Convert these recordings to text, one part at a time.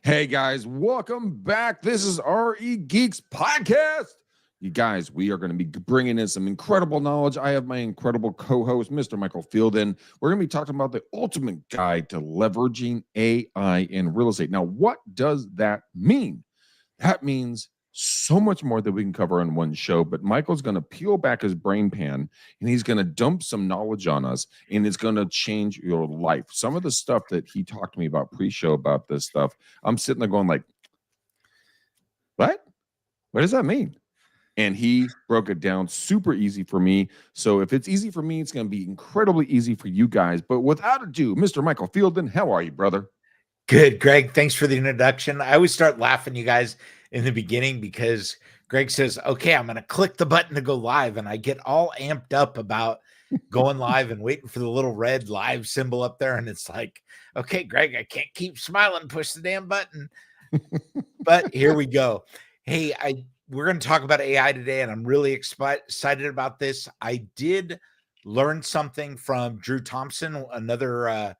Hey guys, welcome back. This is RE Geeks Podcast. You guys, we are going to be bringing in some incredible knowledge. I have my incredible co-host, Mr. Michael Fielden. We're going to be talking about the ultimate guide to leveraging AI in real estate. Now, what does that mean? That means so much more that we can cover in one show, but Michael's going to peel back his brain pan and he's going to dump some knowledge on us, and it's going to change your life. Some of the stuff that he talked to me about pre-show about this stuff, I'm sitting there going like, what does that mean? And he broke it down super easy for me. So if it's easy for me, it's going to be incredibly easy for you guys. But without ado, Mr. Michael Fielden, how are you, brother? Good, Greg. Thanks for the introduction. I always start laughing, you guys, in the beginning because Greg says, okay, I'm going to click the button to go live. And I get all amped up about going live and waiting for the little red live symbol up there. And it's like, okay, Greg, I can't keep smiling. Push the damn button. But here we go. Hey, we're going to talk about AI today, and I'm really excited about this. I did learn something from Drew Thompson, another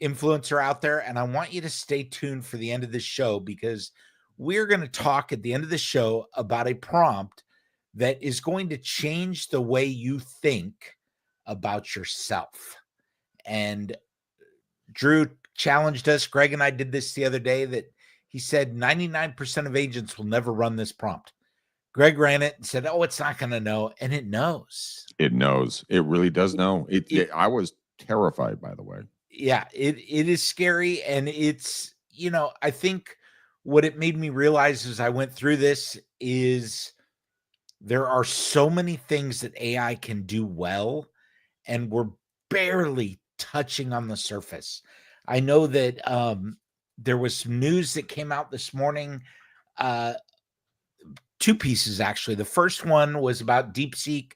influencer out there, and I want you to stay tuned for the end of this show because we're going to talk at the end of the show about a prompt that is going to change the way you think about yourself. And Drew challenged us. Greg and I did this the other day, that he said 99% of agents will never run this prompt. Greg ran it and said, oh, it's not going to know. And it knows. It knows. It really does know. I was terrified, by the way. Yeah, it is scary. And it's, I think what it made me realize as I went through this is there are so many things that AI can do well, and we're barely touching on the surface. I know that there was some news that came out this morning, two pieces actually. The first one was about DeepSeek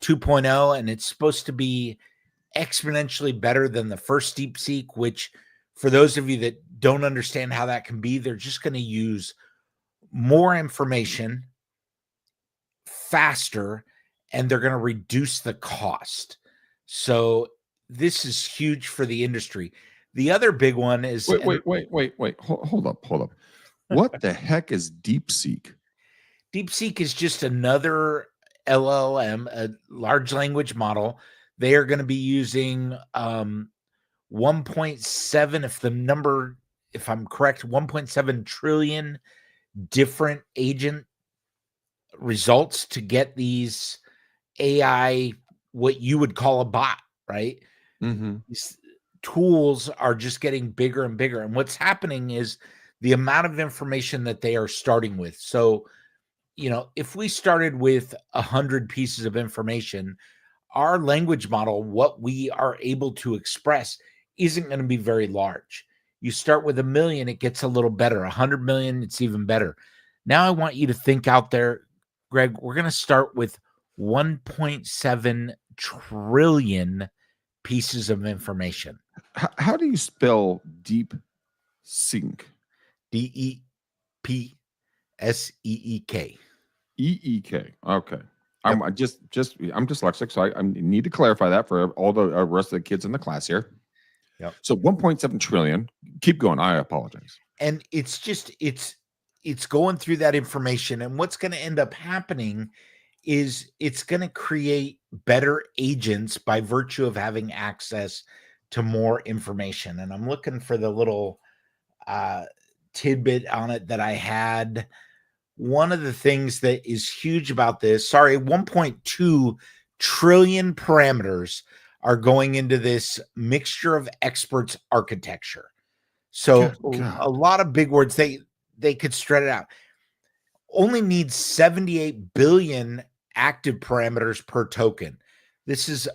2.0, and it's supposed to be exponentially better than the first DeepSeek, which for those of you that don't understand how that can be, they're just going to use more information faster, and they're going to reduce the cost. So this is huge for the industry. The other big one is wait. Hold up. What the heck is DeepSeek? DeepSeek is just another LLM, a large language model. They are going to be using 1.7, if I'm correct, 1.7 trillion different agent results to get these AI, what you would call a bot, right? Mm-hmm. These tools are just getting bigger and bigger. And what's happening is the amount of information that they are starting with. So, if we started with 100 pieces of information, our language model, what we are able to express, isn't going to be very large. You start with 1 million, it gets a little better. 100 million, it's even better. Now I want you to think out there, Greg, we're going to start with 1.7 trillion pieces of information. How do you spell deep sync? DEPSEEK. EEK. Okay. I'm dyslexic, so I need to clarify that for all the rest of the kids in the class here. Yep. So 1.7 trillion. Keep going. I apologize. And it's going through that information, and what's going to end up happening is it's going to create better agents by virtue of having access to more information. And I'm looking for the little tidbit on it that I had. One of the things that is huge about this, 1.2 trillion parameters are going into this mixture of experts architecture. So a lot of big words, they could spread it out. Only needs 78 billion active parameters per token. This is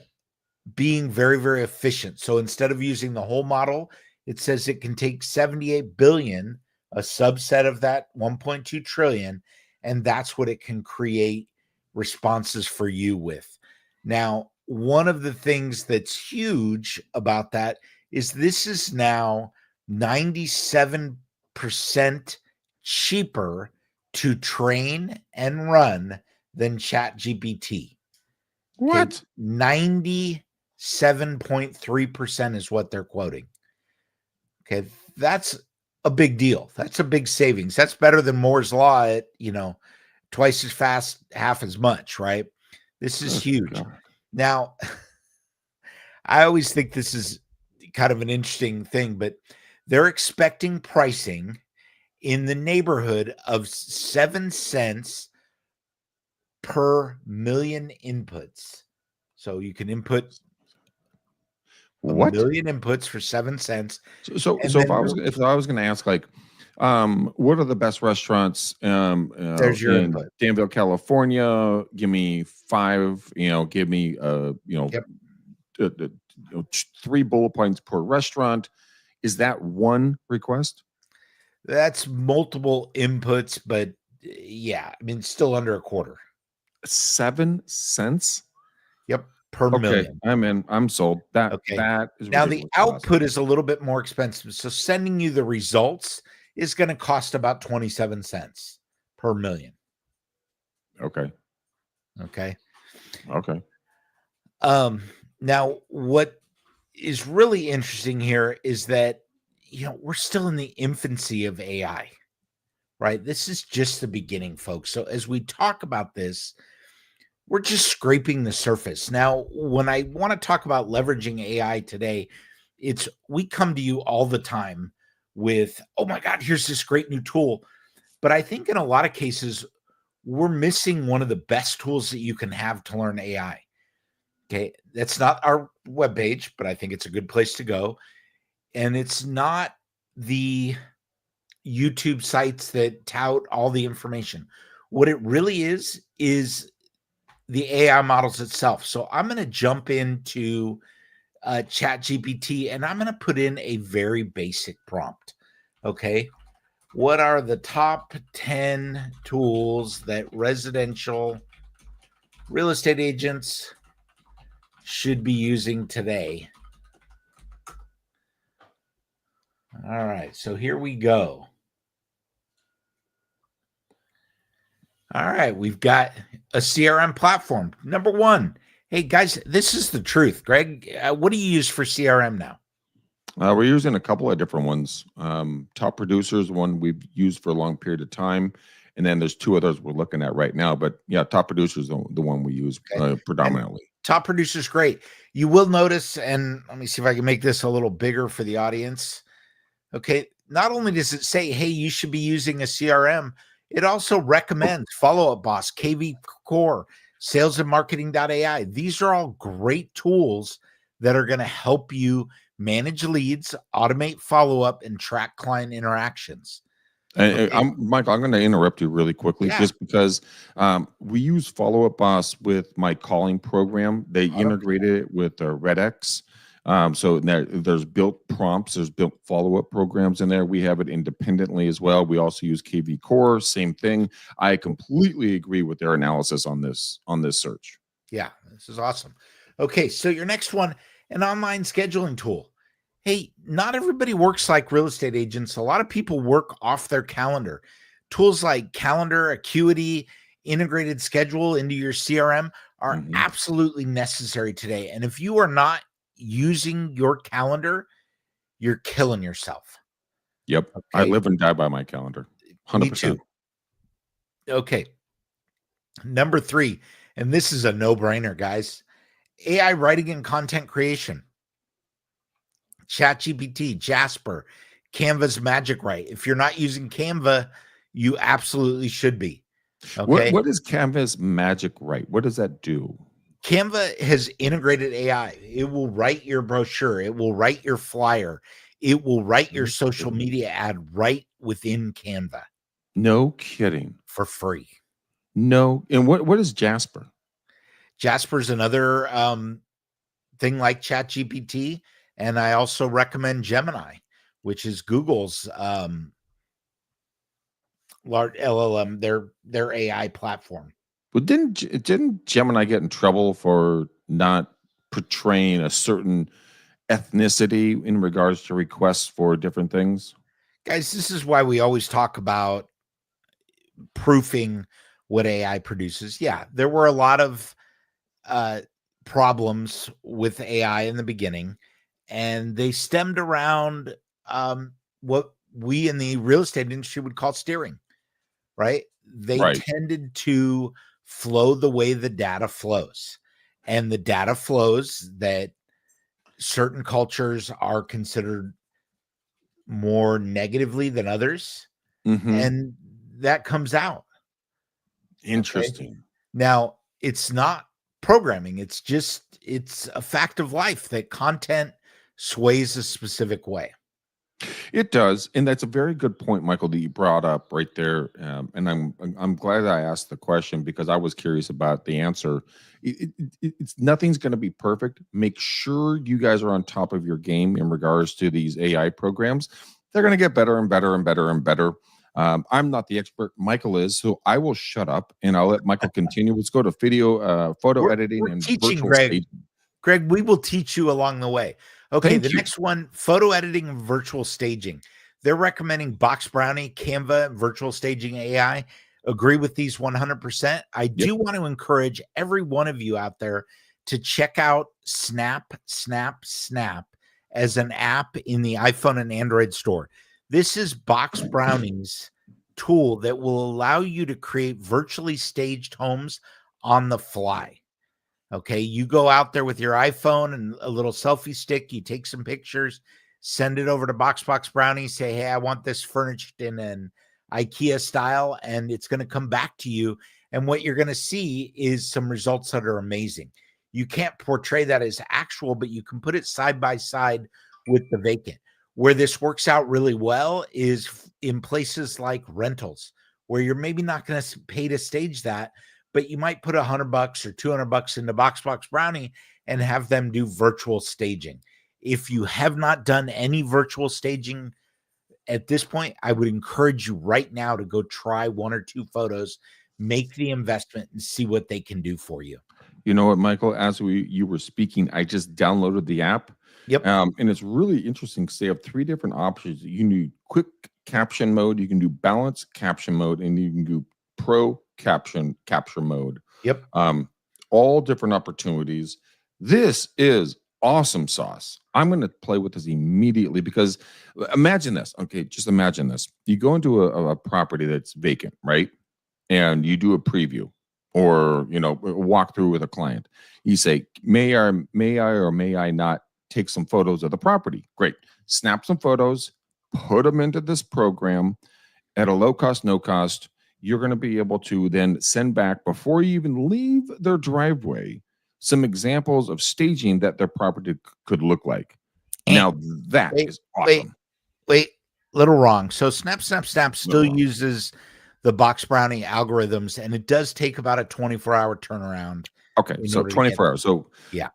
being very, very efficient. So instead of using the whole model, it says it can take 78 billion, a subset of that 1.2 trillion, and that's what it can create responses for you with. Now, one of the things that's huge about that is this is now 97% cheaper to train and run than ChatGPT. What? 97.3% is what they're quoting. Okay, that's a big deal. That's a big savings. That's better than Moore's Law at, twice as fast, half as much, right? This is huge. God. Now, I always think this is kind of an interesting thing, but they're expecting pricing in the neighborhood of 7 cents per million inputs. So you can input a What? million inputs for 7 cents. So if I was going to ask, like, what are the best restaurants There's your in input. Danville, California? Give me 5. Give me Yep. 3 bullet points per restaurant. Is that one request? That's multiple inputs, but yeah, I mean, it's still under a quarter. 7 cents? Yep, per million. I'm in. I'm sold. That Okay. That is Now ridiculous. the output is a little bit more expensive. So sending you the results is going to cost about 27 cents per million. Okay. Okay. Okay. Now what is really interesting here is that we're still in the infancy of AI, right? This is just the beginning, folks. So as we talk about this, we're just scraping the surface. Now, when I want to talk about leveraging AI today, we come to you all the time with, oh my God, here's this great new tool. But I think in a lot of cases, we're missing one of the best tools that you can have to learn AI. Okay. That's not our webpage, but I think it's a good place to go. And it's not the YouTube sites that tout all the information. What it really is the AI models itself. So I'm going to jump into ChatGPT and I'm going to put in a very basic prompt. Okay. What are the top 10 tools that residential real estate agents should be using today? All right. So here we go. All right. We've got a CRM platform. Number 1. Hey, guys, this is the truth. Greg, what do you use for CRM now? We're using a couple of different ones. Top Producers, one we've used for a long period of time. And then there's 2 others we're looking at right now. But yeah, Top Producers, the one we use predominantly. And Top Producers, great. You will notice, and let me see if I can make this a little bigger for the audience. Okay. Not only does it say, hey, you should be using a CRM, it also recommends Follow Up Boss, KV Core, Sales and Marketing.ai. These are all great tools that are going to help you manage leads, automate follow-up, and track client interactions. And Michael, I'm going to interrupt you really quickly, just because we use Follow Up Boss with my calling program. They integrated it with RedX. So there's built prompts, there's built follow-up programs in there. We have it independently as well. We also use KV Core, same thing. I completely agree with their analysis on this search. Yeah, this is awesome. Okay, so your next one, an online scheduling tool. Hey, not everybody works like real estate agents. A lot of people work off their calendar. Tools like Calendar, Acuity, Integrated Schedule into your CRM are absolutely necessary today. And if you are not using your calendar, you're killing yourself. Yep. Okay. I live and die by my calendar. 100%. Me too. Okay. Number 3, and this is a no-brainer, guys. AI writing and content creation. ChatGPT, Jasper, Canva's Magic Write. If you're not using Canva, you absolutely should be. Okay. What is Canva's Magic Write? What does that do? Canva has integrated AI. It will write your brochure. It will write your flyer. It will write your social media ad right within Canva. No kidding. For free. No. And what is Jasper? Jasper's another thing like ChatGPT. And I also recommend Gemini, which is Google's large LLM, their AI platform. But didn't Gemini get in trouble for not portraying a certain ethnicity in regards to requests for different things? Guys, this is why we always talk about proofing what AI produces. Yeah, there were a lot of problems with AI in the beginning, and they stemmed around what we in the real estate industry would call steering, right? They Right. tended to flow the way the data flows. And the data flows that certain cultures are considered more negatively than others. Mhm. And that comes out. Interesting. Now, it's not programming. It's a fact of life that content sways a specific way. It does, and that's a very good point, Michael, that you brought up right there. And I'm glad I asked the question because I was curious about the answer. It's nothing's going to be perfect. Make sure you guys are on top of your game in regards to these AI programs. They're going to get better and better and better and better. I'm not the expert. Michael is, so I will shut up and I'll let Michael continue. Let's go to photo editing, we're and teaching, virtual Greg. staging. Greg, we will teach you along the way. Okay, Thank the you. next one, photo editing and virtual staging. They're recommending Box Brownie, Canva, virtual staging AI. Agree with these 100%. I do want to encourage every one of you out there to check out Snap as an app in the iPhone and Android store. This is Box Brownie's tool that will allow you to create virtually staged homes on the fly. Okay, you go out there with your iPhone and a little selfie stick, you take some pictures, send it over to Box Brownie, say, hey, I want this furnished in an IKEA style, and it's going to come back to you. And what you're going to see is some results that are amazing. You can't portray that as actual, but you can put it side by side with the vacant. Where this works out really well is in places like rentals, where you're maybe not going to pay to stage that, but you might put $100 or $200 into Box Brownie and have them do virtual staging. If you have not done any virtual staging at this point, I would encourage you right now to go try 1 or 2 photos, make the investment, and see what they can do for you. You know what, Michael? As you were speaking, I just downloaded the app. Yep. And it's really interesting because they have 3 different options. You can do quick caption mode, you can do balance caption mode, and you can do pro capture mode. Yep. All different opportunities. This is awesome sauce. I'm going to play with this immediately because imagine this. Okay, just imagine this. You go into a property that's vacant, right? And you do a preview or, a walkthrough with a client. You say, may I or may I not take some photos of the property? Great. Snap some photos, put them into this program at a low cost, no cost. You're going to be able to then send back, before you even leave their driveway, some examples of staging that their property could look like. Now that is awesome. Wait, little wrong. So Snap still uses the Box Brownie algorithms, and it does take about a 24-hour turnaround. Okay, so 24 hours. So yeah,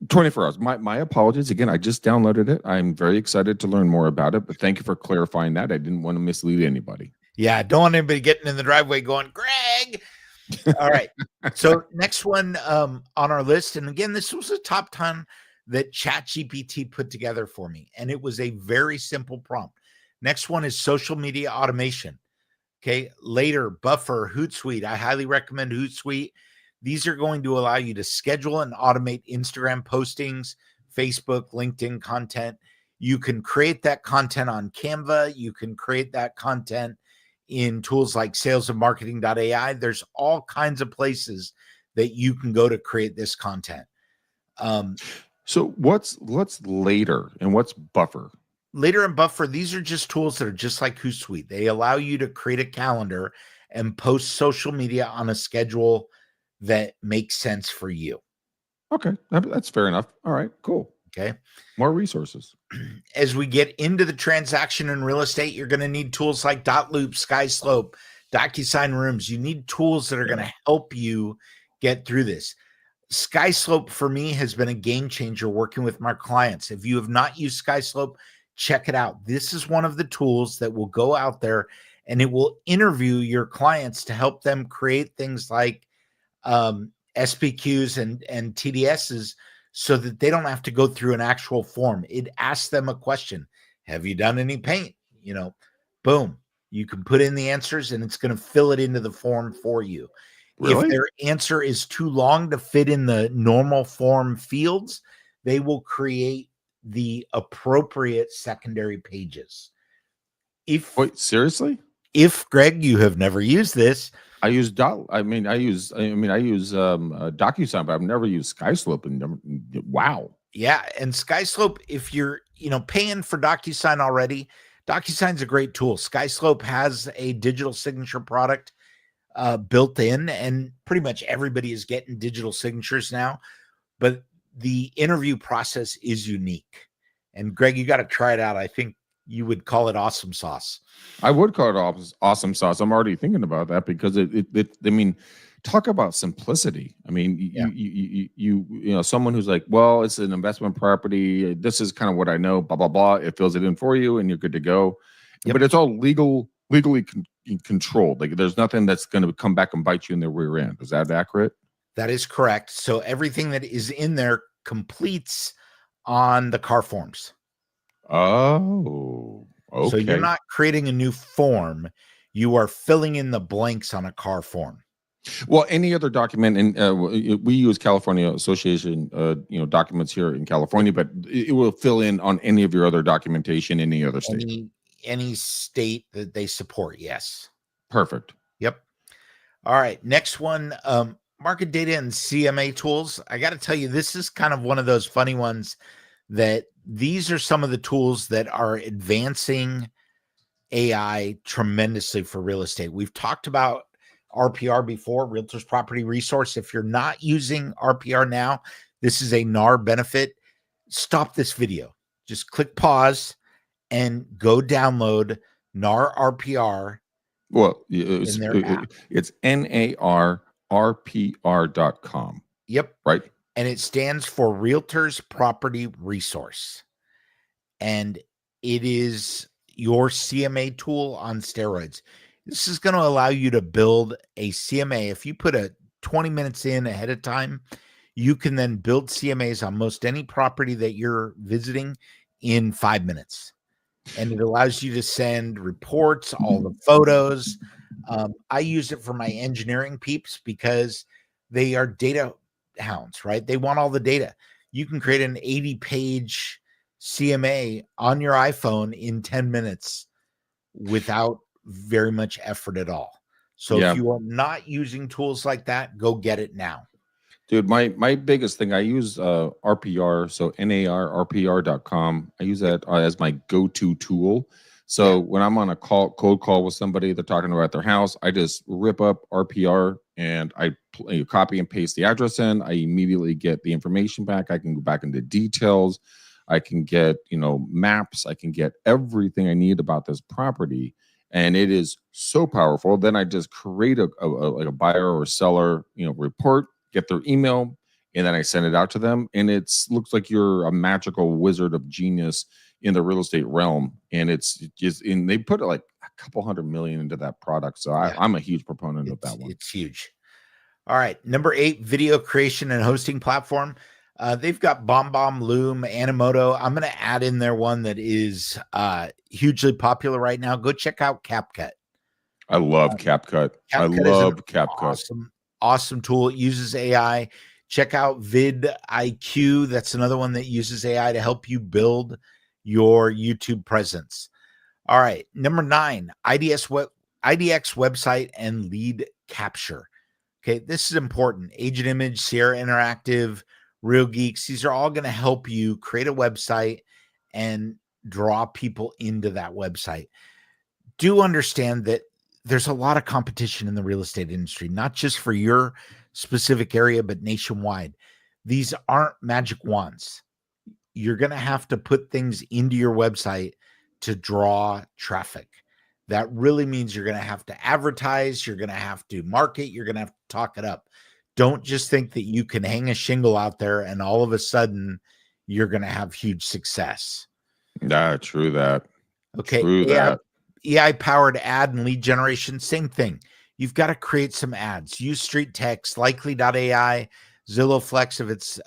24 hours. My apologies. Again, I just downloaded it. I'm very excited to learn more about it, but thank you for clarifying that. I didn't want to mislead anybody. Yeah, don't want anybody getting in the driveway going, Greg. All right. So next one on our list, and again, this was a top 10 that ChatGPT put together for me, and it was a very simple prompt. Next one is social media automation. Okay, later, Buffer, Hootsuite. I highly recommend Hootsuite. These are going to allow you to schedule and automate Instagram postings, Facebook, LinkedIn content. You can create that content on Canva. You can create that content in tools like salesandmarketing.ai. There's all kinds of places that you can go to create this content. So what's later and what's Buffer? Later and Buffer, these are just tools that are just like Hootsuite. They allow you to create a calendar and post social media on a schedule that makes sense for you. Okay, that's fair enough. All right, cool. Okay. More resources. As we get into the transaction in real estate, you're going to need tools like Dotloop, SkySlope, DocuSign Rooms. You need tools that are going to help you get through this. SkySlope for me has been a game changer working with my clients. If you have not used SkySlope, check it out. This is one of the tools that will go out there and it will interview your clients to help them create things like SPQs and TDSs so that they don't have to go through an actual form. It asks them a question. Have you done any paint? Boom. You can put in the answers and it's going to fill it into the form for you. Really? If their answer is too long to fit in the normal form fields, they will create the appropriate secondary pages. Wait, seriously? If Greg, you have never used this, I use DocuSign, but I've never used SkySlope. Wow. yeah, and SkySlope, if you're paying for DocuSign already, DocuSign's a great tool. SkySlope has a digital signature product built in, and pretty much everybody is getting digital signatures now. But the interview process is unique. And Greg, you got to try it out. I think you would call it awesome sauce. I would call it awesome sauce. I'm already thinking about that because I mean, talk about simplicity. I mean, someone who's like, well, it's an investment property. This is kind of what I know, blah, blah, blah. It fills it in for you and you're good to go. Yep. But it's all legally controlled. Like there's nothing that's going to come back and bite you in the rear end. Is that accurate? That is correct. So everything that is in there completes on the car forms. Oh, okay. So you're not creating a new form. You are filling in the blanks on a car form. Well, any other document, and we use California Association, documents here in California, but it will fill in on any of your other documentation in any other state. Any state that they support, yes. Perfect. Yep. All right, next one, market data and CMA tools. I got to tell you, this is kind of one of those funny ones that these are some of the tools that are advancing AI tremendously for real estate. We've talked about RPR before, Realtors Property Resource. If you're not using RPR now, this is a NAR benefit. Stop this video. Just click pause and go download NAR RPR. Well, it's NARRPR.com. Yep. Right. And it stands for Realtors Property Resource. And it is your CMA tool on steroids. This is going to allow you to build a CMA. If you put a 20 minutes in ahead of time, you can then build CMAs on most any property that you're visiting in 5 minutes. And it allows you to send reports, all the photos. I use it for my engineering peeps because they are data hounds, right? They want all the data. You can create an 80-page CMA on your iPhone in 10 minutes without very much effort at all. So if you are not using tools like that, go get it now. Dude, my biggest thing, I use RPR, so NARRPR.com. I use that as my go-to tool. So when I'm on a cold call with somebody, they're talking about their house, I just rip up RPR and I copy and paste the address in. I immediately get the information back. I can go back into details. I can get, maps. I can get everything I need about this property. And it is so powerful. Then I just create a buyer or seller, report, get their email, and then I send it out to them. And it looks like you're a magical wizard of genius in the real estate realm. And it's just they put like a couple $100 million into that product. So I'm a huge proponent of that one. It's huge. All right. Number 8, video creation and hosting platform. They've got BombBomb, Loom, Animoto. I'm going to add in there one that is hugely popular right now. Go check out CapCut. I love CapCut. I love CapCut. Awesome tool. It uses AI. Check out vidIQ. That's another one that uses AI to help you build your YouTube presence. All right. Number 9, IDX website and lead capture. Okay. This is important. Agent Image, Sierra Interactive, RE Geeks. These are all going to help you create a website and draw people into that website. Do understand that there's a lot of competition in the real estate industry, not just for your specific area, but nationwide. These aren't magic wands. You're going to have to put things into your website to draw traffic. That really means you're going to have to advertise. You're going to have to market. You're going to have to talk it up. Don't just think that you can hang a shingle out there and all of a sudden you're going to have huge success. Yeah, true that. Okay. True that. AI-powered ad and lead generation, same thing. You've got to create some ads. Use street text, likely.ai, Zillow Flex if it's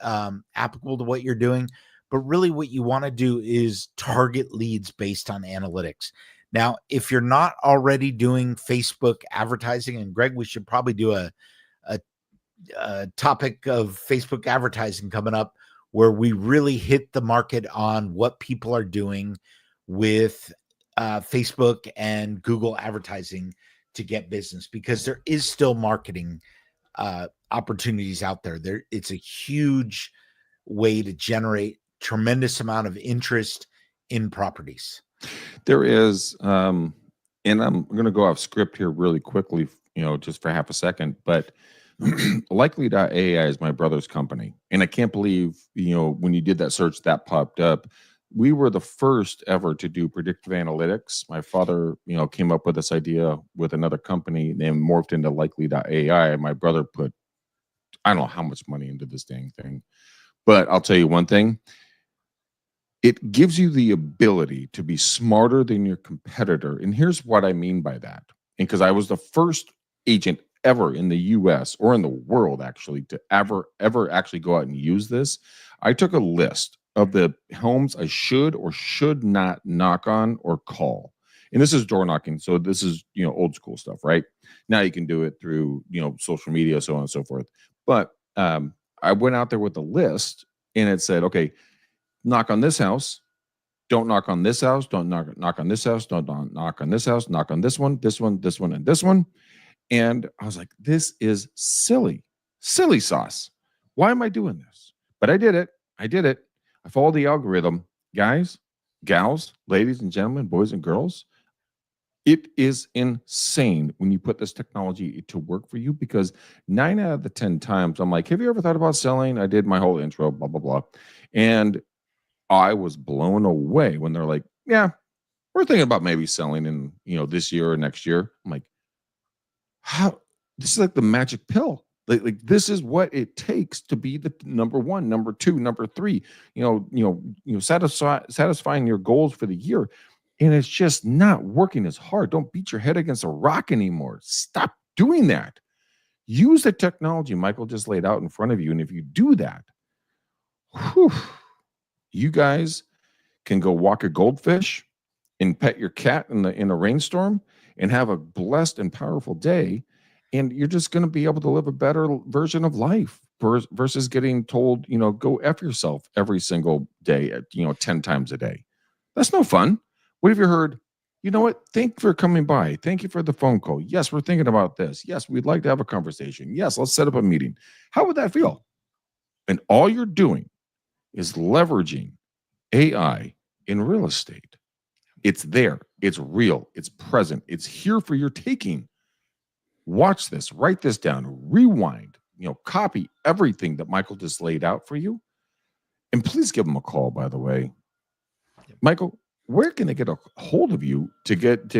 applicable to what you're doing. But really what you want to do is target leads based on analytics. Now, if you're not already doing Facebook advertising, and Greg, we should probably do a topic of Facebook advertising coming up where we really hit the market on what people are doing with Facebook and Google advertising to get business, because there is still marketing opportunities out there. It's a huge way to generate tremendous amount of interest in properties. There is, and I'm going to go off script here really quickly, just for half a second, but Likely.ai is my brother's company. And I can't believe, when you did that search that popped up. We were the first ever to do predictive analytics. My father, came up with this idea with another company and then morphed into Likely.ai. My brother put, I don't know how much money into this dang thing, but I'll tell you one thing. It gives you the ability to be smarter than your competitor. And here's what I mean by that. And because I was the first agent ever in the US or in the world actually to ever actually go out and use this, I took a list of the homes I should or should not knock on or call. And this is door knocking. So this is, old school stuff, right? Now you can do it through, social media, so on and so forth. But I went out there with a list and it said, okay, knock on this house, don't knock on this house, don't knock on this house, don't knock on this house, knock on this one, and this one. And I was like, this is silly sauce. Why am I doing this? But I did it. I followed the algorithm. Guys, gals, ladies and gentlemen, boys and girls, it is insane when you put this technology to work for you, because 9 out of the 10 times I'm like, have you ever thought about selling? I did my whole intro, blah, blah, blah. And I was blown away when they're like, yeah, we're thinking about maybe selling in, this year or next year. I'm like, how? This is like the magic pill. Like this is what it takes to be the number one, number two, number three, satisfying your goals for the year. And it's just not working as hard. Don't beat your head against a rock anymore. Stop doing that. Use the technology Michael just laid out in front of you. And if you do that, you guys can go walk a goldfish and pet your cat in a rainstorm and have a blessed and powerful day. And you're just going to be able to live a better version of life versus getting told, go F yourself every single day, 10 times a day. That's no fun. What have you heard? You know what? Thank you for coming by. Thank you for the phone call. Yes, we're thinking about this. Yes, we'd like to have a conversation. Yes, let's set up a meeting. How would that feel? And all you're doing is leveraging AI in real estate. It's there. It's real. It's present. It's here for your taking. Watch this. Write this down. Rewind. Copy everything that Michael just laid out for you. And please give him a call, by the way. Michael, where can they get a hold of you to get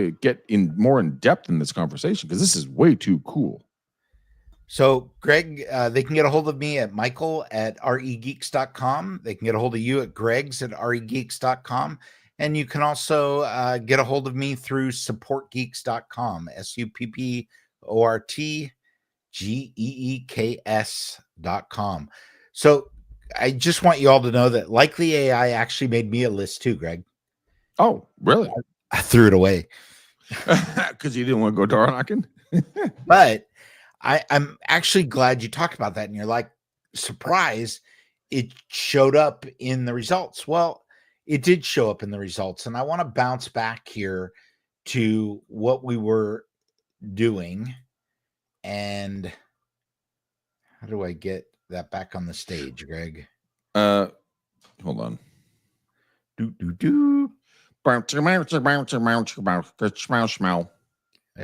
in more in depth in this conversation? Because this is way too cool. So, Greg, they can get a hold of me at michael@regeeks.com. They can get a hold of you at gregs@regeeks.com. And you can also get a hold of me through supportgeeks.com, supportgeeks.com. So I just want you all to know that Likely AI actually made me a list too, Greg. Oh, really? I threw it away. Because you didn't want to go door knocking? But I'm actually glad you talked about that. And you're like, surprise, it showed up in the results. Well, it did show up in the results. And I want to bounce back here to what we were doing. And how do I get that back on the stage, Greg? Hold on. There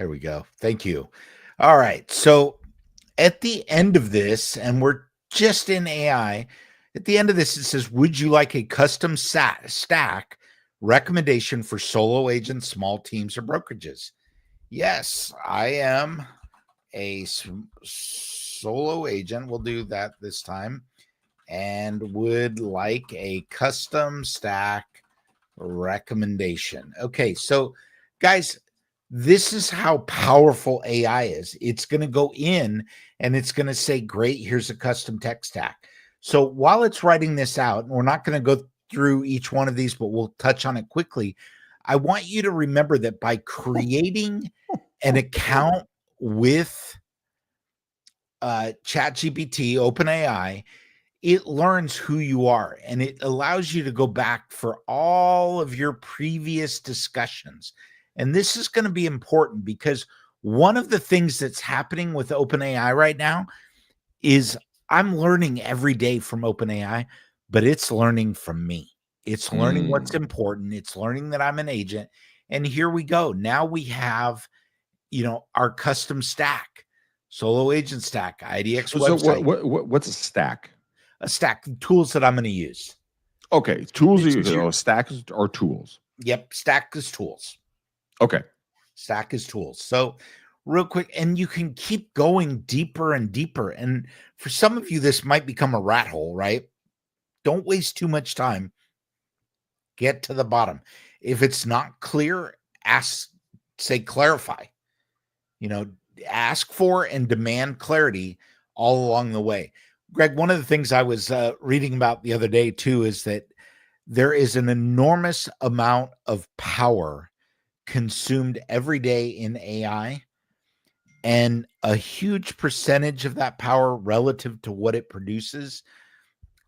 we go. Thank you. All right. So at the end of this, and we're just in AI, at the end of this, it says, would you like a custom stack recommendation for solo agents, small teams, or brokerages? Yes, I am a solo agent. We'll do that this time. And would like a custom stack recommendation. Okay, so guys, this is how powerful AI is. It's going to go in and it's going to say, great, here's a custom tech stack. So while it's writing this out, and we're not going to go through each one of these, but we'll touch on it quickly. I want you to remember that by creating an account with ChatGPT, OpenAI, it learns who you are, and it allows you to go back for all of your previous discussions. And this is going to be important because one of the things that's happening with OpenAI right now is I'm learning every day from OpenAI, but it's learning from me. It's learning what's important. It's learning that I'm an agent. And here we go. Now we have, our custom stack, solo agent stack, IDX So website. what's a stack? A stack of tools that I'm going to use. Okay, tools stacks are tools. Yep, stack is tools. Okay. Stack is tools. So real quick, and you can keep going deeper and deeper. And for some of you, this might become a rat hole, right? Don't waste too much time. Get to the bottom. If it's not clear, say clarify. Ask for and demand clarity all along the way. Greg, one of the things I was reading about the other day too is that there is an enormous amount of power consumed every day in AI, and a huge percentage of that power relative to what it produces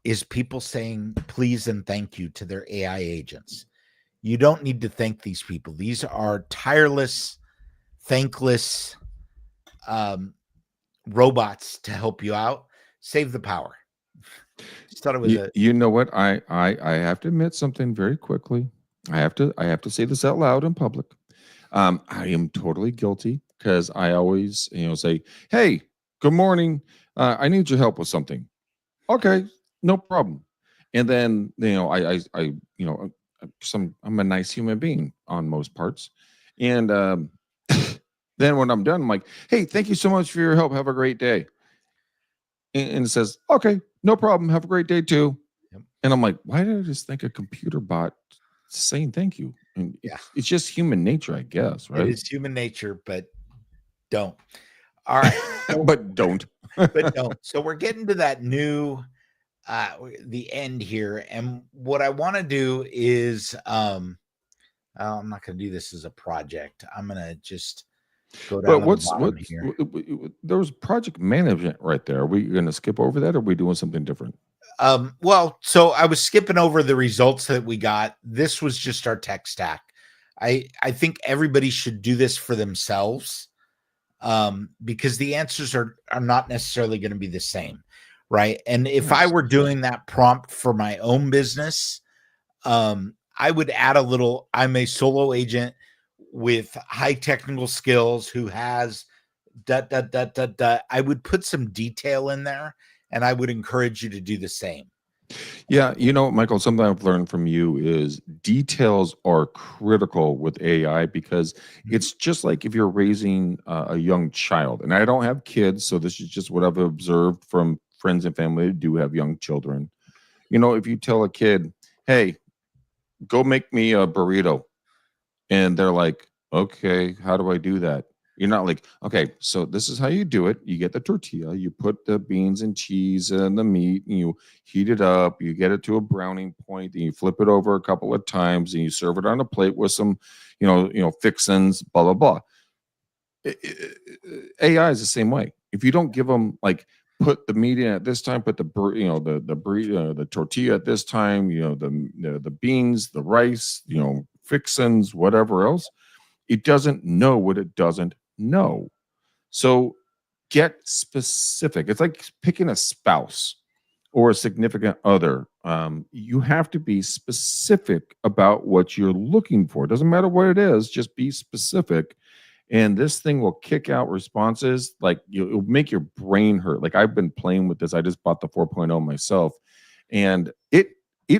is people saying please and thank you to their AI agents. You don't need to thank these people. These are tireless, thankless robots to help you out. Save the power. Just thought it was you know what? I have to admit something very quickly. I have to say this out loud in public. I am totally guilty because I always, say, "Hey, good morning. I need your help with something." Okay, no problem. And then, I'm a nice human being on most parts. And then when I'm done, I'm like, "Hey, thank you so much for your help. Have a great day." And it says, "Okay, no problem. Have a great day too." Yep. And I'm like, why did I just think a computer bot saying thank you? And it's just human nature, I guess, right? It is human nature, but don't. All right. But don't. But don't. So we're getting to that new the end here. And what I want to do is I'm not going to do this as a project. I'm going to just go down to the bottom here. There was project management right there. Are we going to skip over that, or are we doing something different? Well, so I was skipping over the results that we got. This was just our tech stack. I think everybody should do this for themselves, because the answers are not necessarily going to be the same, right? And if I were doing that prompt for my own business, I would add a little, I'm a solo agent with high technical skills who has ... I would put some detail in there, and I would encourage you to do the same. Yeah, Michael, something I've learned from you is details are critical with AI, because it's just like if you're raising a young child. And I don't have kids, so this is just what I've observed from friends and family who do have young children. If you tell a kid, "Hey, go make me a burrito," and they're like, "Okay, how do I do that?" You're not like, "Okay, so this is how you do it. You get the tortilla, you put the beans and cheese and the meat, and you heat it up, you get it to a browning point, and you flip it over a couple of times, and you serve it on a plate with some, fixins, blah, blah, blah." AI is the same way. If you don't give them, like, put the meat in at this time, put the tortilla at this time, the beans, the rice, fixins, whatever else, it doesn't know what it doesn't know. So get specific. It's like picking a spouse or a significant other. You have to be specific about what you're looking for. It doesn't matter what it is, just be specific. And this thing will kick out responses like it'll make your brain hurt. Like, I've been playing with this. I just bought the 4.0 myself, and it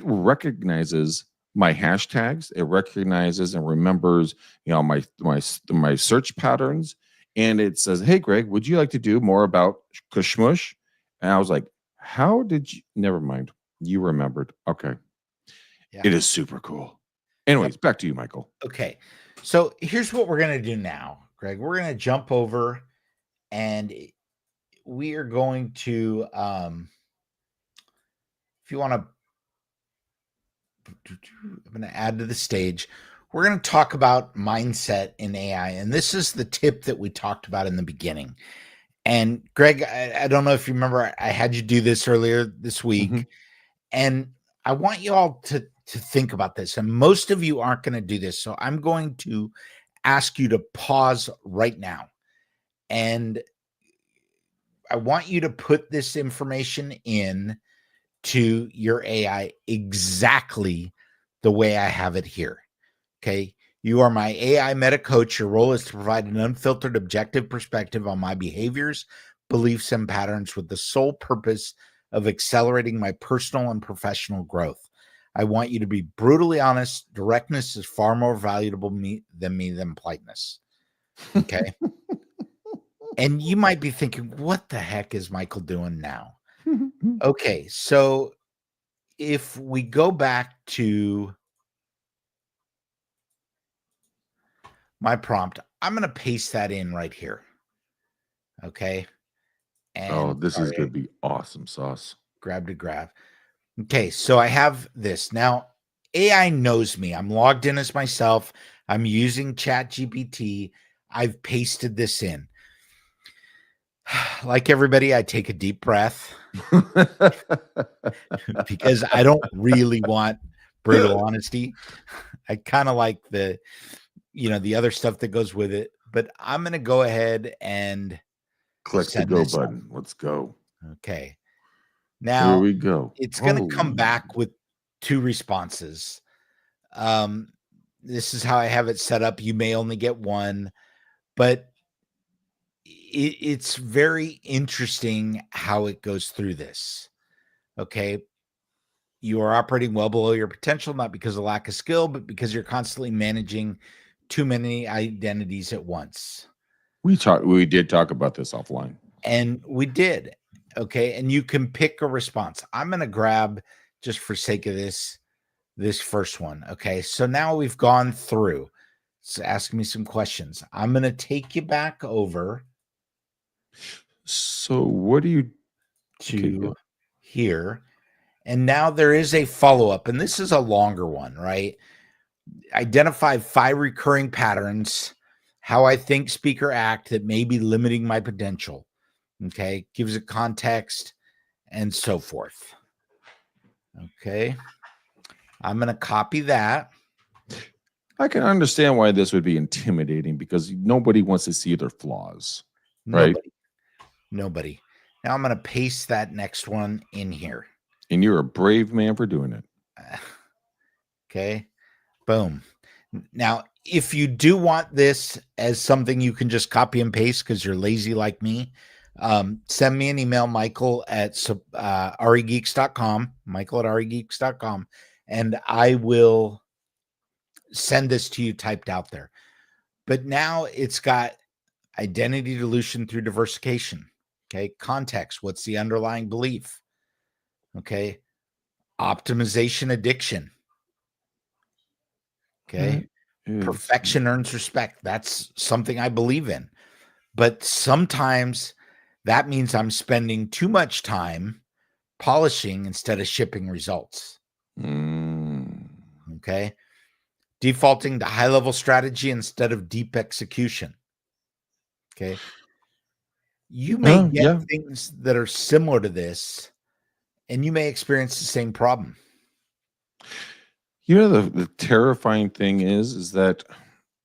recognizes my hashtags. It recognizes and remembers, my search patterns, and it says, "Hey, Greg, would you like to do more about Kushmush?" And I was like, "How did you?" Never mind, you remembered. Okay, yeah. It is super cool. Anyways, back to you, Michael. Okay, so here's what we're gonna do now, Greg. We're gonna jump over, and we are going to, if you want to. I'm going to add to the stage. We're going to talk about mindset in AI. And this is the tip that we talked about in the beginning. And Greg, I don't know if you remember, I had you do this earlier this week, Mhm. and I want you all to think about this. And most of you aren't going to do this, so I'm going to ask you to pause right now, and I want you to put this information in to your AI exactly the way I have it here. Okay. You are my AI meta coach. Your role is to provide an unfiltered, objective perspective on my behaviors, beliefs, and patterns with the sole purpose of accelerating my personal and professional growth. I want you to be brutally honest. Directness is far more valuable than politeness. Okay. And you might be thinking, what the heck is Michael doing now? Okay. So if we go back to my prompt, I'm going to paste that in right here. Okay. Oh, And this is sorry, gonna be awesome sauce. grab to grab. Okay. So I have this. Now, AI knows me. I'm logged in as myself. I'm using Chat GPT. I've pasted this in. Like everybody, I take a deep breath because I don't really want brutal honesty. I kind of like the other stuff that goes with it, but I'm going to go ahead and Click the send go this on. button. Let's go. Okay. Here Now we go. it's going to come Holy. back with 2 responses. Um, this is how I have it set up. You may only get one, but it's very interesting how it goes through this. Okay. You are operating well below your potential, not because of lack of skill, but because you're constantly managing too many identities at once. We did talk about this offline. And we did. Okay. And you can pick a response. I'm going to grab, just for sake of this first one. Okay. So now we've gone through. It's asking me some questions. I'm going to take you back over So what do you to here. And now there is a follow-up. And this is a longer one, right? Identify 5 recurring patterns, how I think, speak, or act that may be limiting my potential. Okay. Gives it context and so forth. Okay. I'm going to copy that. I can understand why this would be intimidating because nobody wants to see their flaws. Nobody. Now I'm going to paste that next one in here. And you're a brave man for doing it. Okay. Boom. Now, if you do want this as something you can just copy and paste because you're lazy like me, send me an email, Michael at regeeks.com, Michael at regeeks.com, and I will send this to you typed out there. But now it's got identity dilution through diversification. Okay. Context. What's the underlying belief? Okay. Optimization addiction. Okay. Perfection earns respect. That's something I believe in. But sometimes that means I'm spending too much time polishing instead of shipping results. Okay. Defaulting to high level strategy instead of deep execution. Okay. You may get things that are similar to this, and you may experience the same problem. You know, the terrifying thing is that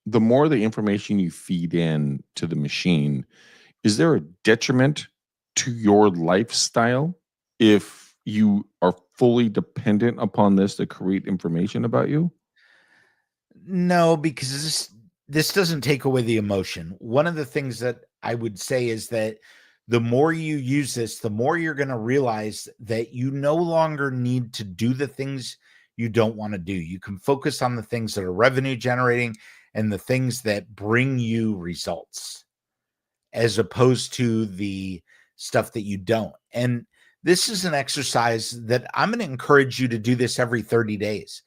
the more the information you feed in to the machine, is there a detriment to your lifestyle if you are fully dependent upon this to create information about you? No, because this doesn't take away the emotion. One of the things that I would say is that the more you use this, the more you're going to realize that you no longer need to do the things you don't want to do. You can focus on the things that are revenue generating and the things that bring you results, as opposed to the stuff that you don't. And this is an exercise that I'm going to encourage you to do this every 30 days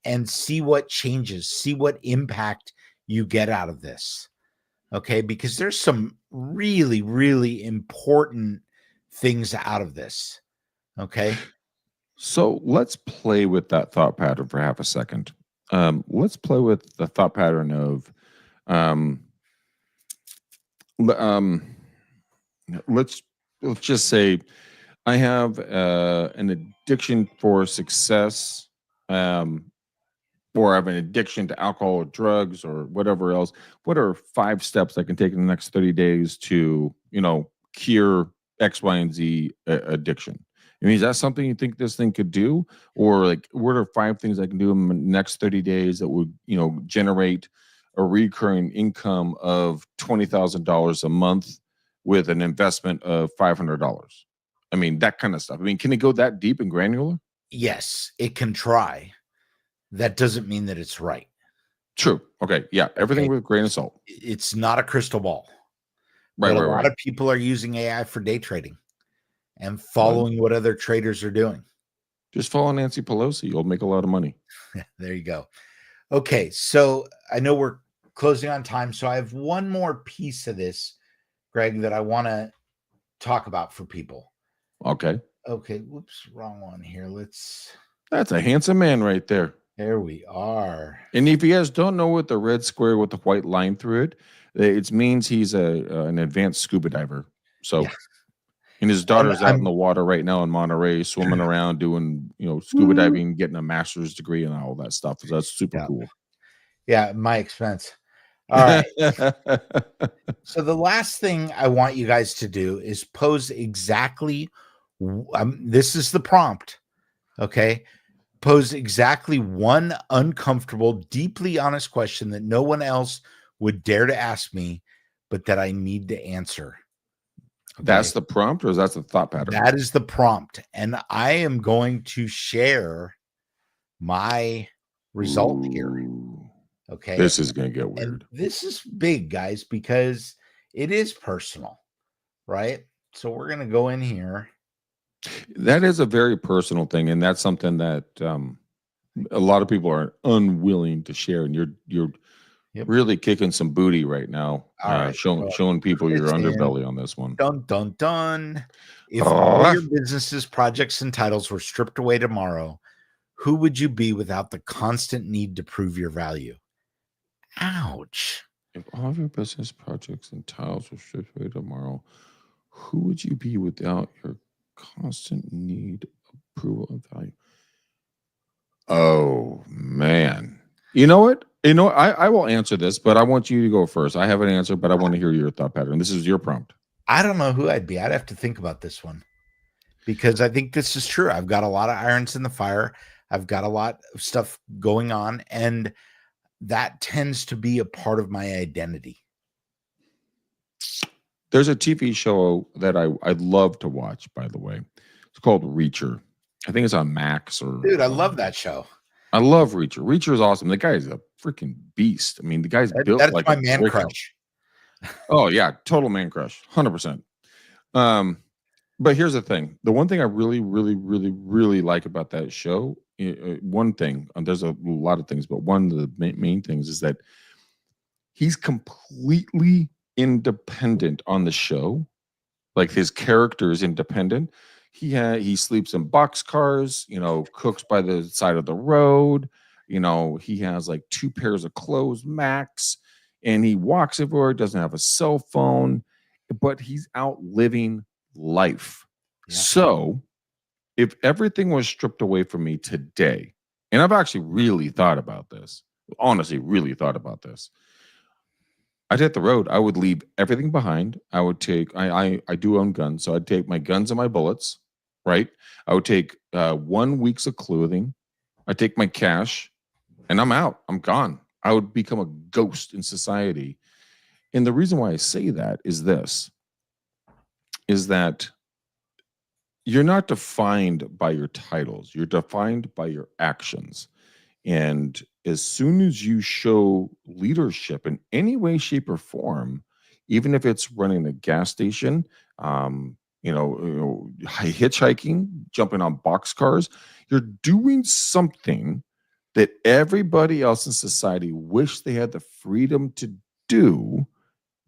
and see what changes, see what impact you get out of this. Okay. Because there's some really, really important things out of this. Okay. So let's play with that thought pattern for half a second. Let's play with the thought pattern of, let's just say I have an addiction for success, or I have an addiction to alcohol or drugs or whatever else. What are 5 steps I can take in the next 30 days to, cure X, Y, and Z addiction? I mean, is that something you think this thing could do? Or like, what are 5 things I can do in the next 30 days that would, generate a recurring income of $20,000 a month with an investment of $500? I mean, that kind of stuff. I mean, can it go that deep and granular? Yes, it can try. That doesn't mean that it's right. True. Okay. Yeah. Everything with a grain of salt. It's not a crystal ball. Right. But a lot of people are using AI for day trading and following what other traders are doing. Just follow Nancy Pelosi. You'll make a lot of money. There you go. Okay. So I know we're closing on time. So I have one more piece of this, Greg, that I want to talk about for people. Okay. Whoops. Wrong one here. That's a handsome man right there. There we are. And if you guys don't know what the red square with the white line through it, it means he's an advanced scuba diver. So, and his daughter's out in the water right now in Monterey, swimming around, doing scuba diving, getting a master's degree and all that stuff. So that's super cool. Yeah, my expense. All right. So the last thing I want you guys to do is pose exactly. This is the prompt. Okay. Pose exactly one uncomfortable, deeply honest question that no one else would dare to ask me, but that I need to answer. Okay? That's the prompt, or is that the thought pattern? That is the prompt. And I am going to share my result here. Okay. This is going to get weird. And this is big, guys, because it is personal, right? So we're going to go in here. That is a very personal thing, and that's something that a lot of people are unwilling to share. And you're really kicking some booty right now, showing people your underbelly on this one. Dun dun dun! If all your businesses, projects, and titles were stripped away tomorrow, who would you be without the constant need to prove your value? Ouch! If all of your business, projects, and titles were stripped away tomorrow, who would you be without your constant need approval and value? Oh man. You know what? I will answer this, but I want you to go first. I have an answer, but I want to hear your thought pattern. This is your prompt. I don't know who I'd be. I'd have to think about this one because I think this is true. I've got a lot of irons in the fire. I've got a lot of stuff going on, and that tends to be a part of my identity. There's a TV show that I'd love to watch, by the way. It's called Reacher. I think it's on Max. Dude, I love that show. I love Reacher. Reacher is awesome. The guy is a freaking beast. I mean, the guy's built that's like my man crush. Oh, yeah. Total man crush. 100%. But here's the thing. The one thing I really, really, really, really like about that show, one thing, there's a lot of things, but one of the main things is that he's completely independent on the show. Like his character is independent. He sleeps in boxcars, cooks by the side of the road. He has like 2 pairs of clothes max, and he walks everywhere, doesn't have a cell phone, but he's out living life. Yeah. So if everything was stripped away from me today, and I've actually really thought about this, honestly, really thought about this, I'd hit the road. I would leave everything behind. I would take, I do own guns. So I'd take my guns and my bullets, right? I would take 1 week's of clothing. I'd take my cash and I'm out. I'm gone. I would become a ghost in society. And the reason why I say that is this, is that you're not defined by your titles. You're defined by your actions. And as soon as you show leadership in any way, shape, or form, even if it's running a gas station, hitchhiking, jumping on boxcars, you're doing something that everybody else in society wish they had the freedom to do,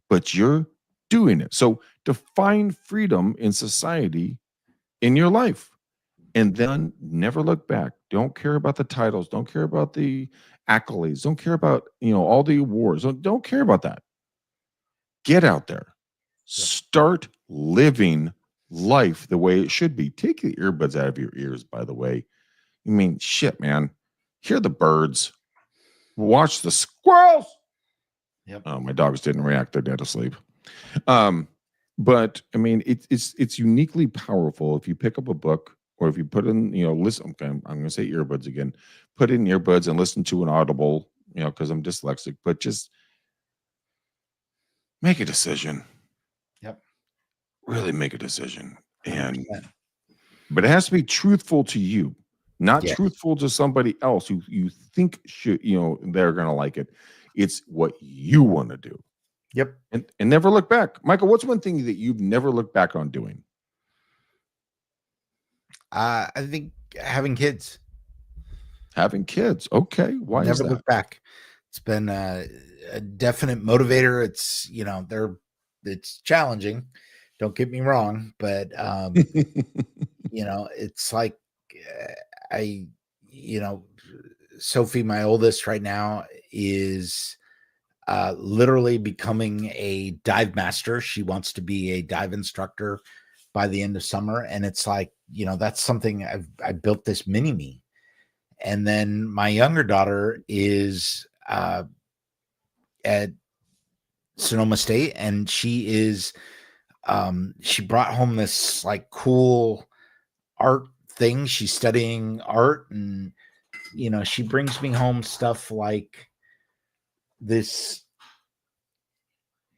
but you're doing it. So define freedom in society in your life. And then never look back. Don't care about the titles. Don't care about the accolades. Don't care about, all the awards. Don't care about that. Get out there. Start living life the way it should be. Take the earbuds out of your ears, by the way. I mean, shit, man. Hear the birds. Watch the squirrels. Yep. Oh, my dogs didn't react. They're dead asleep. But I mean, it's uniquely powerful if you pick up a book or if you put in, listen. Okay, I'm going to say earbuds again. Put in earbuds and listen to an Audible, because I'm dyslexic. But just make a decision. Yep. Really make a decision, but it has to be truthful to you, not truthful to somebody else who you think should, they're going to like it. It's what you want to do. Yep. And never look back. Michael, what's one thing that you've never looked back on doing? I think having kids. Having kids. Okay. Why never is that? Look back. It's been a definite motivator. It's, it's challenging. Don't get me wrong, but, it's like Sophie, my oldest right now, is literally becoming a dive master. She wants to be a dive instructor by the end of summer. And it's like, that's something I built this mini me. And then my younger daughter is at Sonoma State, and she is she brought home this like cool art thing. She's studying art, and she brings me home stuff like this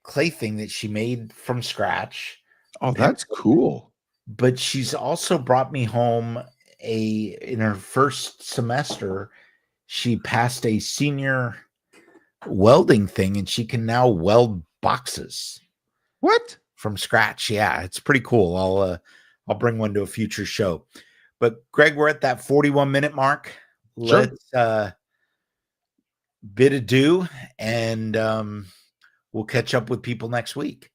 clay thing that she made from scratch. Oh, that's cool. But she's also brought me home in her first semester, she passed a senior welding thing, and she can now weld boxes. What? From scratch. Yeah, it's pretty cool. I'll bring one to a future show. But Greg, we're at that 41-minute mark. Sure. Let's bid adieu, and we'll catch up with people next week.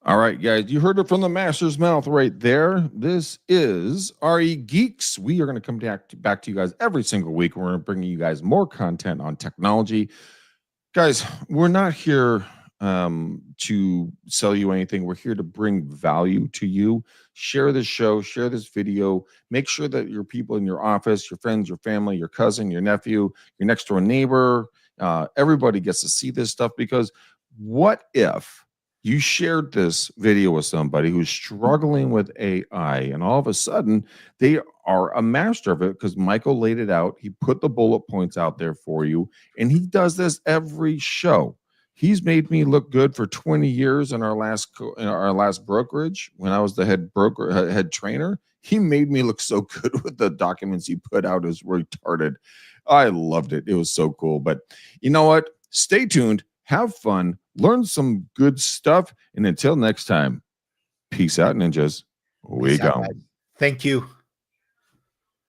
All right, guys, you heard it from the master's mouth right there. This is RE Geeks. We are going to come back to you guys every single week. We're going to bring you guys more content on technology. Guys, we're not here to sell you anything. We're here to bring value to you. Share this show, share this video. Make sure that your people in your office, your friends, your family, your cousin, your nephew, your next door neighbor, everybody gets to see this stuff, because what if you shared this video with somebody who's struggling with AI, and all of a sudden they are a master of it because Michael laid it out. He put the bullet points out there for you, and he does this every show. He's made me look good for 20 years in our last brokerage when I was the head trainer. He made me look so good with the documents he put out. Is retarded. I loved it. It was so cool. But you know what? Stay tuned. Have fun. Learn some good stuff. And until next time, peace out, ninjas. We go. Thank you.